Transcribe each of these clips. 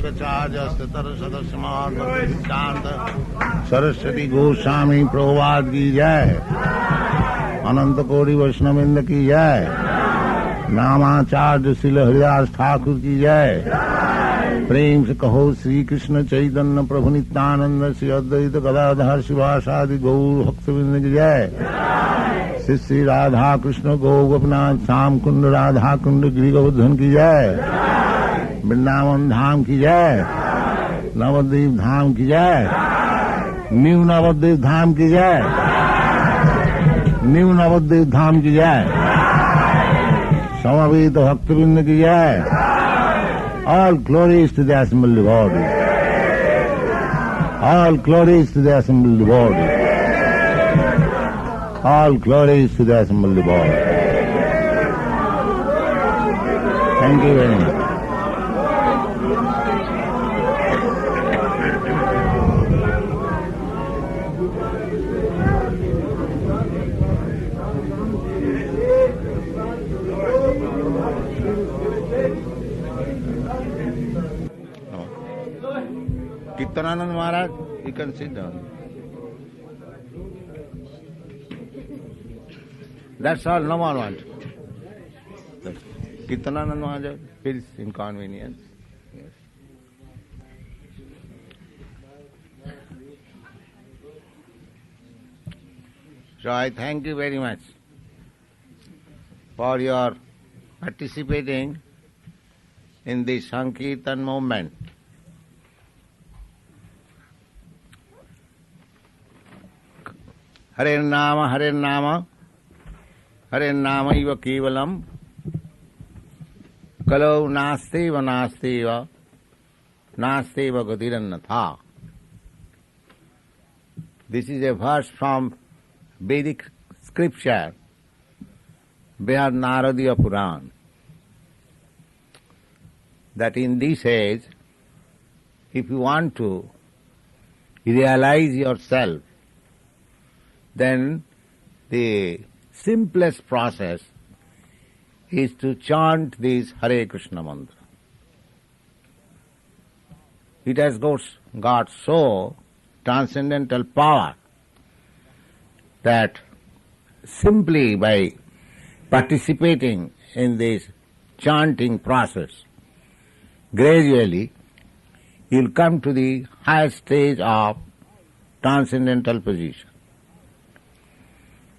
जगचार्यस्तर सदस्यमांत सरस्वती गोस्वामी प्रभुपाद की जय। अनंत कोटि वैष्णविंद की जय। नामाचार्य श्रील हरिदास ठाकुर की जय। प्रेम से कहो श्री कृष्ण चैतन्य प्रभु नित्यानंद श्री अद्वैत गदाधर शिवासादि गौर भक्तवृंद की जय। श्री श्री राधा कृष्ण गौ गोपनाथ श्याम कुंड राधा कुंड गिरि गोवर्धन की जय। वृंदावन धाम की जय। नवद्वीप धाम की जय। न्यू नवद्वीप धाम की जय। न्यू नवद्वीप धाम की जय। समवेत भक्तवृंद की जय। All glories to the assembled body. All glories to the assembled body. All glories to the assembled body. Thank you very much. Kirtananand Maharaj, you can sit down. That's all, no more want. Kirtananand Maharaj feels inconvenience. Yes. So I thank you very much for your participating in this Sankirtan movement. Hare Nama, Hare Nama, Hare Nama iva kevalam, kalau nasteva nasteva, nasteva gatirannatha. This is a verse from Vedic scripture, Brihad Naradiya Puran, that in this age, if you want to realize yourself, then the simplest process is to chant this Hare Krishna mantra. It has got so transcendental power that simply by participating in this chanting process, gradually you'll come to the highest stage of transcendental position.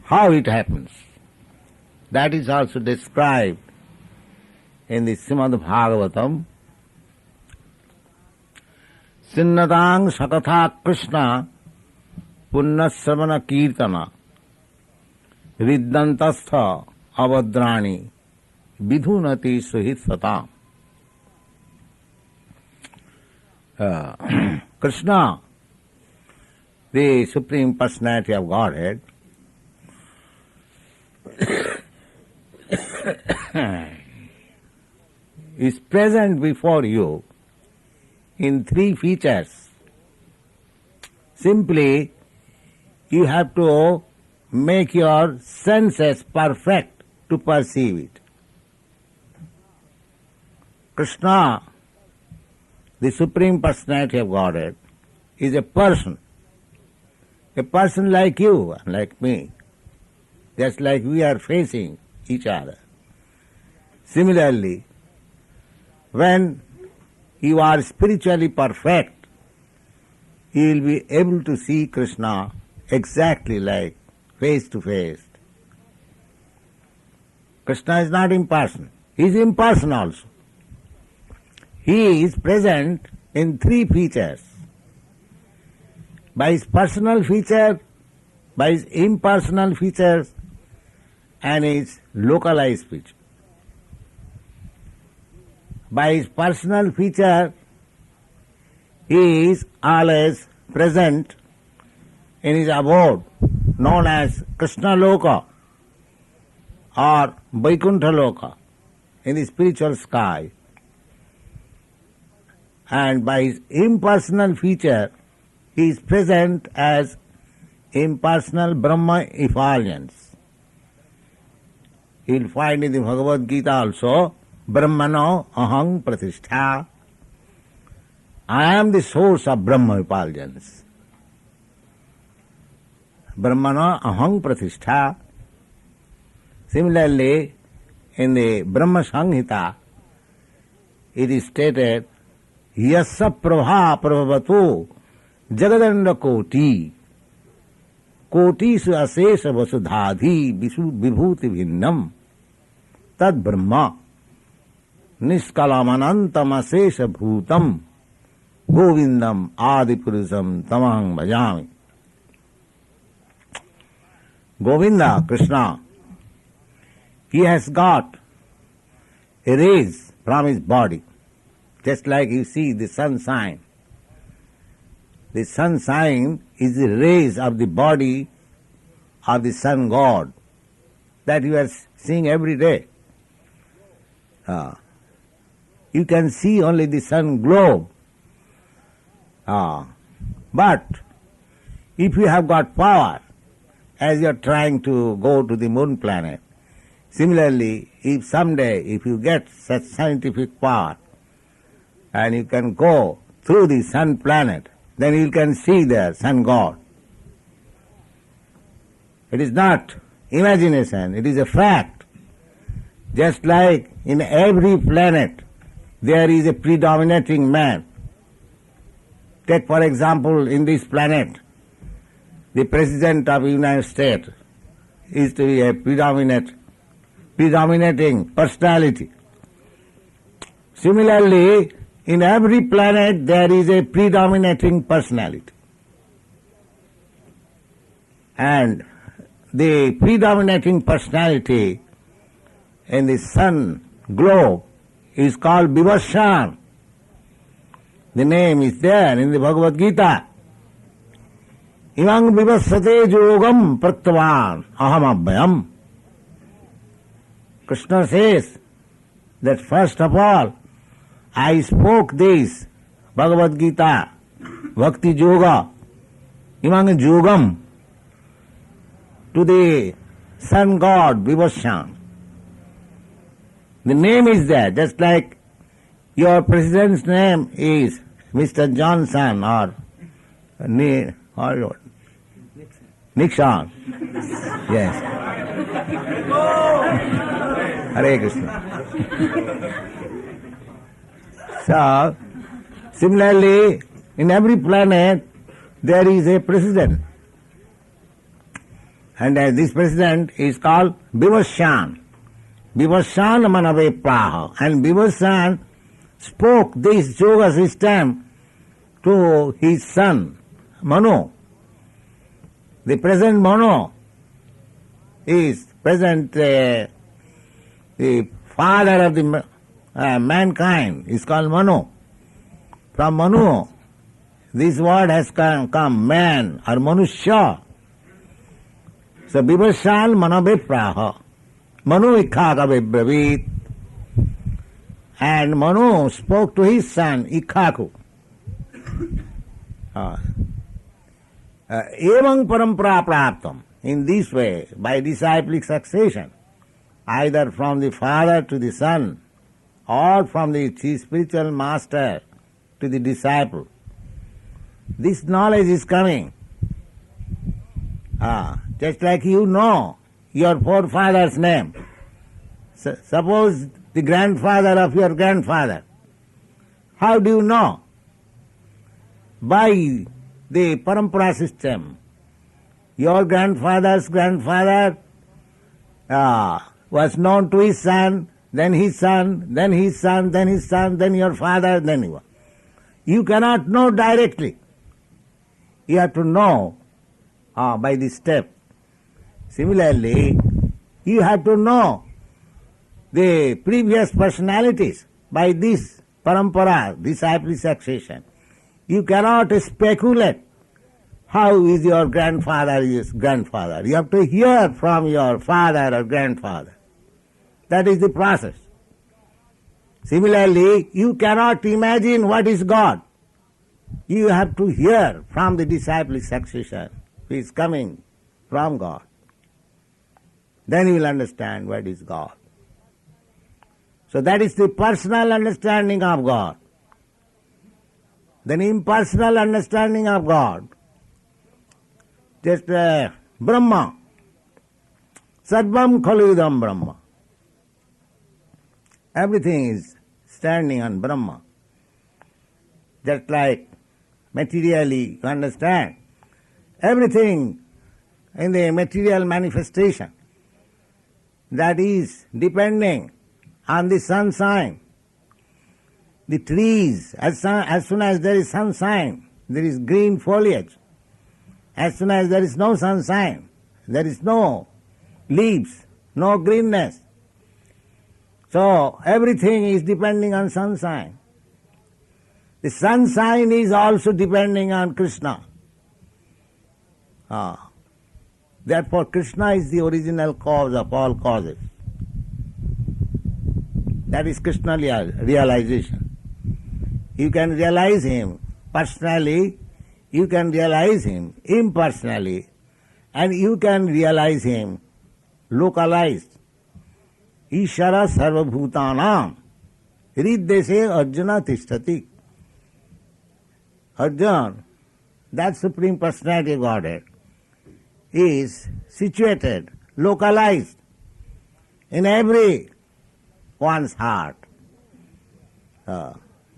How it happens, that is also described in the Srimad Bhagavatam. Sinnatang sakatha Krishna punnasravana kirtana riddantastha avadrani vidhunati suhit satam. Krishna, the Supreme Personality of Godhead, is present before you in three features. Simply, you have to make your senses perfect to perceive it. Krishna, the Supreme Personality of Godhead, is a person like you and like me, just like we are facing each other. Similarly, when you are spiritually perfect, you will be able to see Krishna exactly like face to face. Krishna is not impersonal. He is impersonal also. He is present in three features. By his personal feature, by his impersonal features, and his localized feature. By his personal feature, he is always present in his abode, known as Krishna Loka or Vaikuntha Loka, in the spiritual sky. And by his impersonal feature, he is present as impersonal Brahma effulgence. You will find in the Bhagavad Gita also, Brahmano aham pratishtha. I am the source of Brahma effulgence. Brahmana aham pratishtha. Similarly, in the Brahma Samhita, it is stated, Yassa prabha prabhavato jagadanda koti koti su asesha vasudhadhi vibhuti bhinnam tad brahma niskalamanantam asesha bhutam govindam adipurusam tamaham bhajami. Govinda, Krishna, he has got a rays from his body, just like you see the sunshine. The sunshine is the rays of the body of the sun god that you are seeing every day. You can see only the sun globe. But if you have got power, as you are trying to go to the moon planet, similarly, if someday if you get such scientific power and you can go through the sun planet, then you can see the sun god. It is not imagination, it is a fact. Just like in every planet there is a predominating man. Take for example, in this planet, the President of the United States is to be a predominating personality. Similarly, in every planet there is a predominating personality. And the predominating personality in the sun globe is called Vivasvan. The name is there in the Bhagavad Gita. Imang vivasvate yogam praktavan aham abhyam. Krishna says that first of all, I spoke this Bhagavad Gita, Bhakti Yoga, Imang Yogam, to the sun god Vivasvan. The name is there, just like your president's name is Mr. Johnson or Nixon. Yes. Hare Krishna. So, similarly, in every planet there is a president. And this president is called Vivasvan. Vivasvan manave praha. And Vivasvan spoke this yoga system to his son, Manu. The present Manu is present, the father of the mankind is called Manu. From Manu, this word has come man or Manushya. So Vivasvan manave praha. Manu ikkhaka vibravit. And Manu spoke to his son Ikhaku. Evang parampara praptam. In this way, by disciplic succession, either from the father to the son, or from the spiritual master to the disciple, this knowledge is coming. Just like you know your forefather's name. Suppose the grandfather of your grandfather. How do you know? By the parampara system. Your grandfather's grandfather was known to his son, then his son, then his son, then his son, then your father, then you. You cannot know directly. You have to know by this step. Similarly, you have to know the previous personalities by this parampara, disciplic succession. You cannot speculate how is your grandfather's grandfather. You have to hear from your father or grandfather. That is the process. Similarly, you cannot imagine what is God. You have to hear from the disciplic succession who is coming from God. Then you will understand what is God. So that is the personal understanding of God. then impersonal understanding of God, just Brahma, Sarvam Khalidam Brahma. Everything is standing on Brahma. Just like materially you understand, everything in the material manifestation that is depending on the sunshine. The trees, as soon as there is sunshine, there is green foliage. As soon as there is no sunshine, there is no leaves, no greenness. So everything is depending on sunshine. The sunshine is also depending on Krishna. Therefore Krishna is the original cause of all causes. That is Krishna realization. You can realize Him personally, you can realize Him impersonally, and you can realize Him localized. Ishara sarvabhutanam hriddeshe Arjuna tishtati. Arjuna, that Supreme Personality of Godhead, is situated, localized in every one's heart.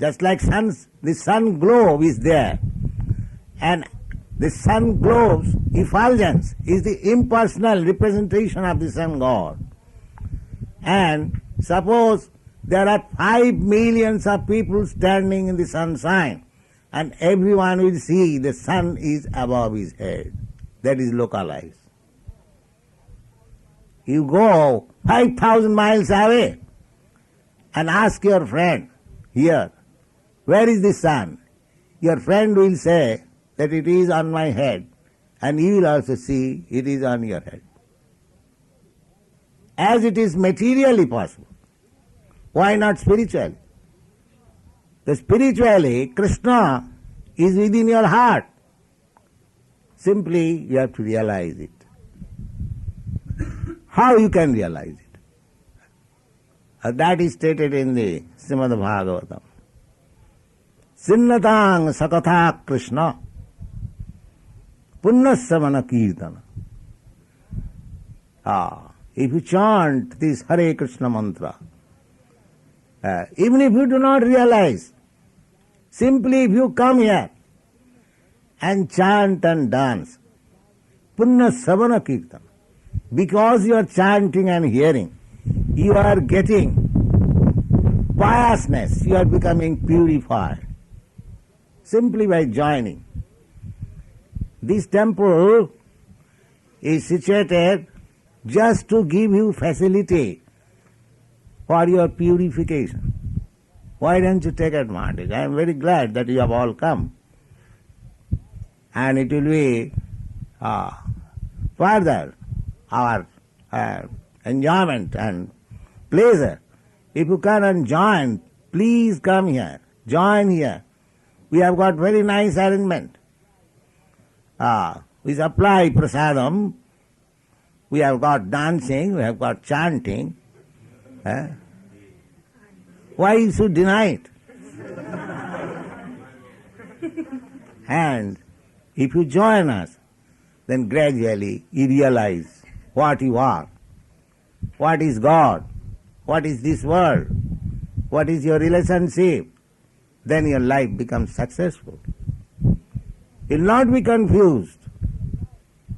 Just like the sun globe is there, and the sun globe's effulgence is the impersonal representation of the sun god. And suppose there are 5 millions of people standing in the sunshine, and everyone will see the sun is above his head. That is localized. You go 5,000 miles away and ask your friend, here, where is the sun? Your friend will say that it is on my head, and you will also see it is on your head. As it is materially possible, why not spiritually? The spiritually, Krishna is within your heart. Simply you have to realize it. How you can realize it? That is stated in the Srimad Bhagavatam. Sinnatang sakatha Krishna punnasavana kirtana. If you chant this Hare Krishna mantra, even if you do not realize, simply if you come here and chant and dance, punnasavana kirtana, because you are chanting and hearing, you are getting piousness, you are becoming purified, simply by joining. This temple is situated just to give you facility for your purification. Why don't you take advantage? I am very glad that you have all come. And it will be further our enjoyment and pleasure. If you cannot join, please come here, join here. We have got very nice arrangement. We supply prasadam, we have got dancing, we have got chanting. Why you should deny it? And if you join us, then gradually you realize what you are, what is God, what is this world, what is your relationship. Then your life becomes successful. You'll not be confused.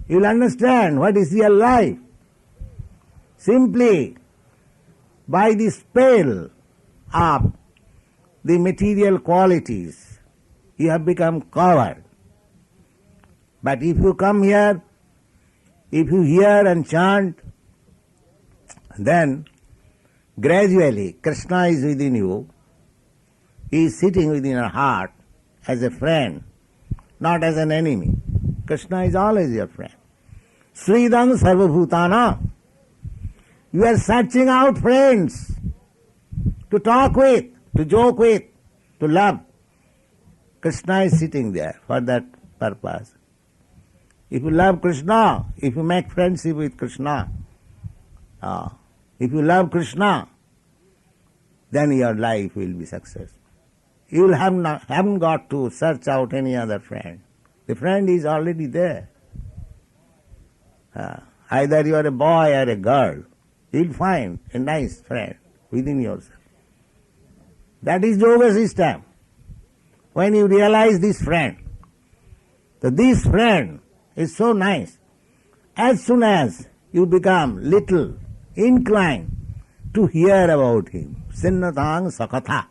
You'll understand what is real life. Simply by the spell of the material qualities, you have become covered. But if you come here, if you hear and chant, then gradually Krishna is within you. He is sitting within your heart as a friend, not as an enemy. Krishna is always your friend. Sridham sarvabhutana. You are searching out friends to talk with, to joke with, to love. Krishna is sitting there for that purpose. If you love Krishna, if you make friendship with Krishna, if you love Krishna, then your life will be successful. you will haven't got to search out any other friend. The friend is already there. Either you are a boy or a girl, you will find a nice friend within yourself. That is yoga system. When you realize this friend, that this friend is so nice, as soon as you become little inclined to hear about him, Sinnatang Sakatha,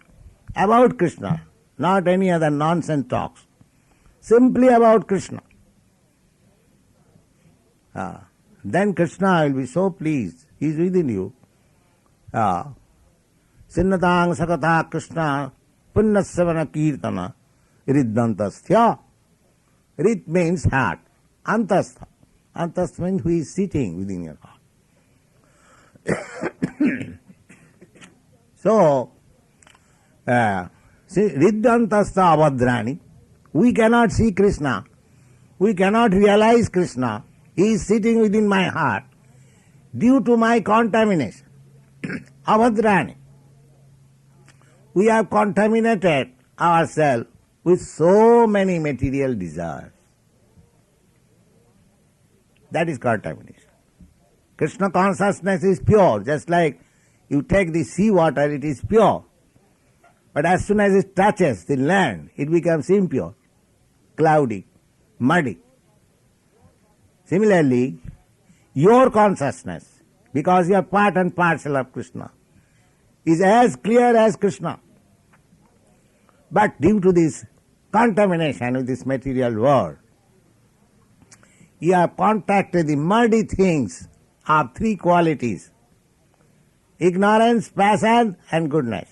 about Krishna, not any other nonsense talks, simply about Krishna. Then Krishna will be so pleased, he is within you. Sinnatang Sakatha Krishna Punnasavana Kirtana Riddhantasthya. Rit means heart. Antastha. Antastha means who is sitting within your heart. So, Riddhantastha avadrani. We cannot see Krishna. We cannot realize Krishna. He is sitting within my heart due to my contamination. Avadrani. We have contaminated ourselves with so many material desires. That is contamination. Krishna consciousness is pure, just like you take the sea water, it is pure. But as soon as it touches the land, it becomes impure, cloudy, muddy. Similarly, your consciousness, because you are part and parcel of Krishna, is as clear as Krishna. But due to this contamination with this material world, you have contacted the muddy things of three qualities: ignorance, passion, and goodness.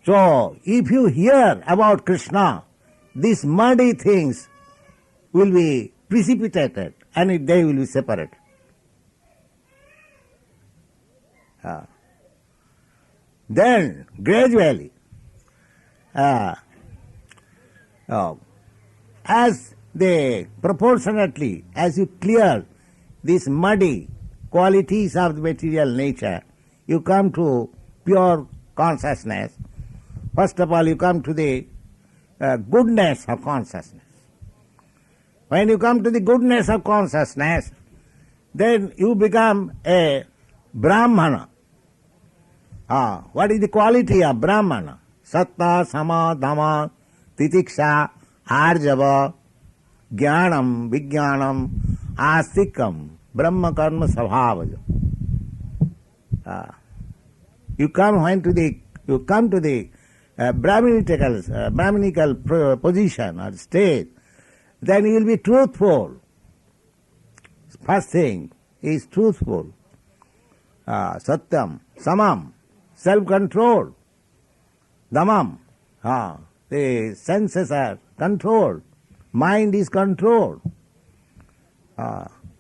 So, if you hear about Krishna, these muddy things will be precipitated and they will be separated. Then, gradually, as proportionately as you clear these muddy qualities of the material nature, you come to pure consciousness. First of all, you come to the goodness of consciousness. When you come to the goodness of consciousness, then you become a Brahmana. What is the quality of Brahmana? Satta, Sama, Dhamma, Titiksha, Arjava, Jnanam, Vijnanam, Astikam, Brahma Karma Svabhavaja. You come to the Brahminical position or state, then you will be truthful. First thing is truthful. Satyam, Samam, self-control. Dhammam, the senses are controlled. Mind is controlled.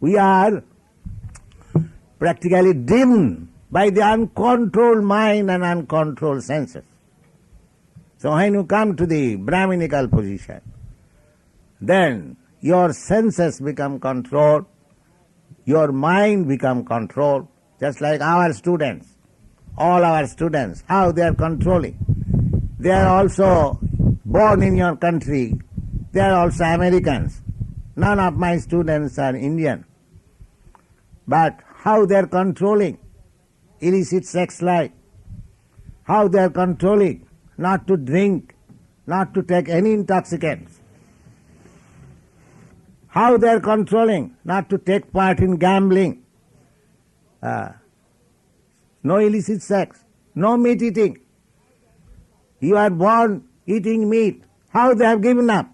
We are practically dimmed by the uncontrolled mind and uncontrolled senses. So when you come to the Brahminical position, then your senses become controlled, your mind become controlled, just like our students, all our students, how they are controlling. They are also born in your country, they are also Americans. None of my students are Indian. But how they are controlling illicit sex life, how they are controlling not to drink, not to take any intoxicants, how they are controlling not to take part in gambling, no illicit sex, no meat eating. You are born eating meat. How they have given up?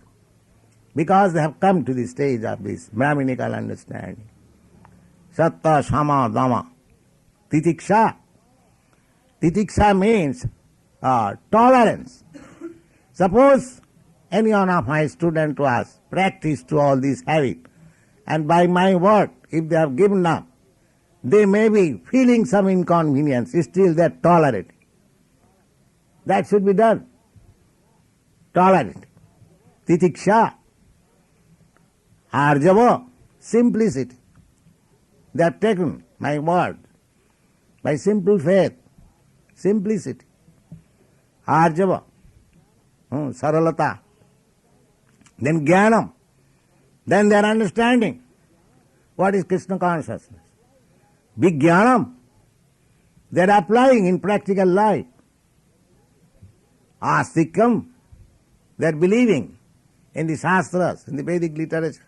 Because they have come to the stage of this Brahminical understanding. Satta, Shama, Dhamma, Titiksha. Titiksha means tolerance. Suppose any one of my students was practiced to all these habits, and by my word, if they have given up, they may be feeling some inconvenience, still they are tolerating. That should be done. Tolerate. Titiksha. Arjava. Simplicity. They have taken my word by simple faith. Simplicity. Arjava, Saralata, then Jnanam, then their understanding. What is Krishna consciousness? Big Jnanam, they are applying in practical life. Astikam, they are believing in the Shastras, in the Vedic literature.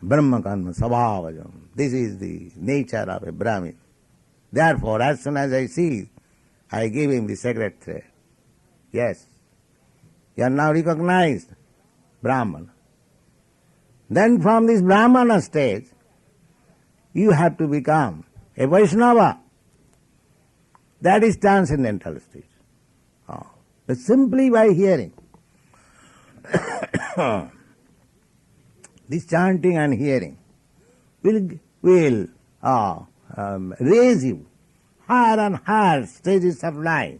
Brahma Karma Sabhavajam, this is the nature of a Brahmin. Therefore, as soon as I see, I give him the sacred thread. Yes, you are now recognized Brahmana. Then from this Brahmana stage, you have to become a Vaishnava. That is transcendental stage. But simply by hearing, this chanting and hearing will raise you higher and higher stages of life.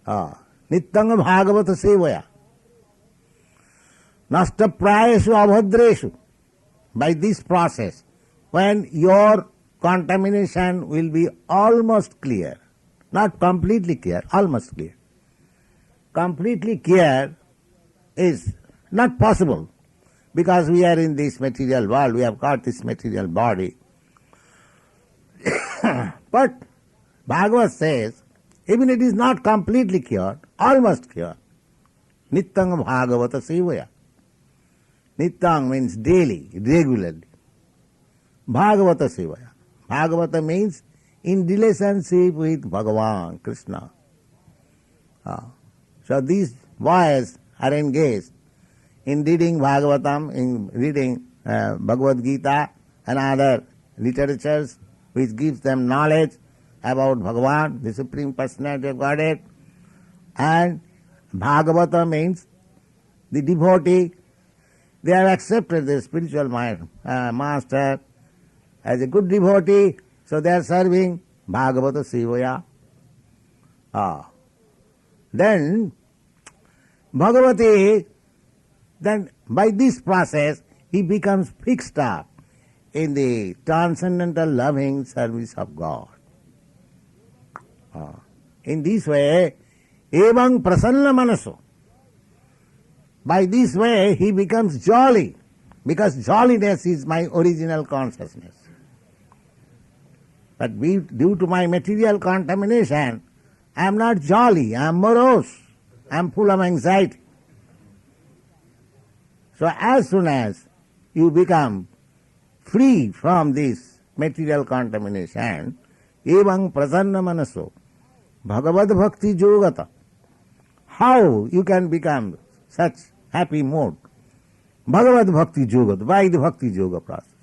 Nityanga Bhagavata Sevaya. Nasta Prayeshu Abhadreshu. By this process, when your contamination will be almost clear, not completely clear, almost clear. Completely clear is not possible because we are in this material world, we have got this material body. But Bhagavad says, even it is not completely cured, almost cured. Nityang Bhagavata Sevaya. Nityang means daily, regularly. Bhagavata Sevaya. Bhagavata means in relationship with Bhagavan, Krishna. So these boys are engaged in reading Bhagavatam, in reading Bhagavad Gita and other literatures which gives them knowledge about Bhagavan, the Supreme Personality of Godhead. And Bhagavata means the devotee. They have accepted the spiritual master as a good devotee, so they are serving Bhagavata Sevaya. Then Bhagavati, then by this process he becomes fixed up in the transcendental loving service of God. In this way, evang prasanna manaso. By this way he becomes jolly, because jolliness is my original consciousness. But due to my material contamination, I am not jolly, I am morose, I am full of anxiety. So as soon as you become free from this material contamination, evang prasanna manaso, bhagavad bhakti yogata. How you can become such happy mood? Bhagavad bhakti yogata, by the bhakti yoga process.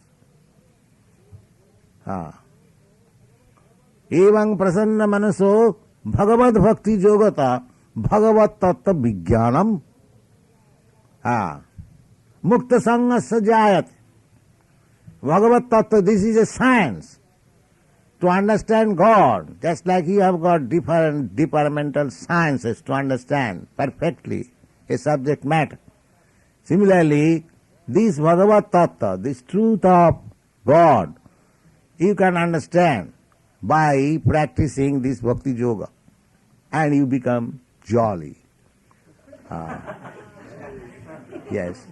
Evang prasanna manaso bhagavad bhakti yogata bhagavat tattva vijnanam mukta sangasya jayat. Bhagavat tattva, this is a science to understand God, just like you have got different departmental sciences to understand perfectly a subject matter. Similarly, this Bhagavat tattva, this truth of God, you can understand by practicing this bhakti yoga, and you become jolly. Yes.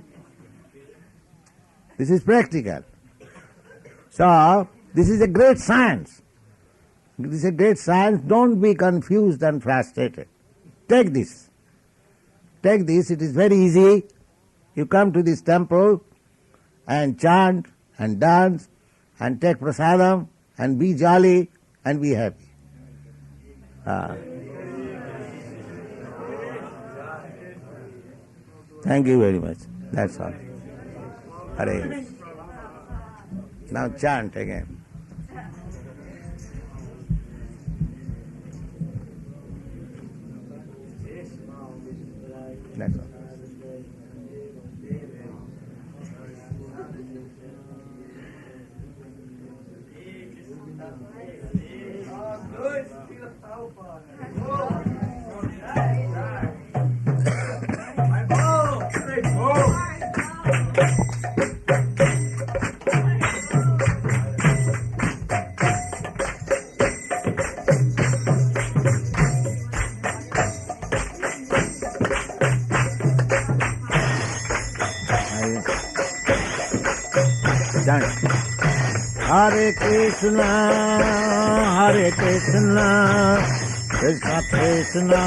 This is practical. So, this is a great science. This is a great science. Don't be confused and frustrated. Take this. Take this. It is very easy. You come to this temple and chant and dance and take prasadam and be jolly and be happy. Thank you very much. That's all. Hare. Now chant again. That's all. Hare Krishna, Krishna Krishna,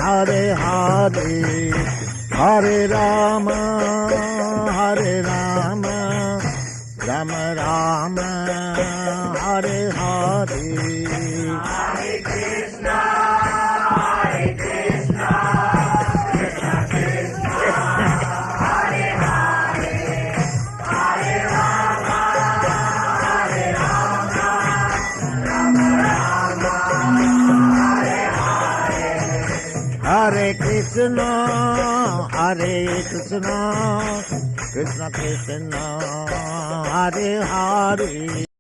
Hare Hare, Hare Rama, Rama Rama, Hare Hare. Hare Krishna, Krishna Krishna, Hare Hare, Hare Rama, Rama Rama, Hare Hare. Hare Krishna, Krishna Krishna, Hare Hare.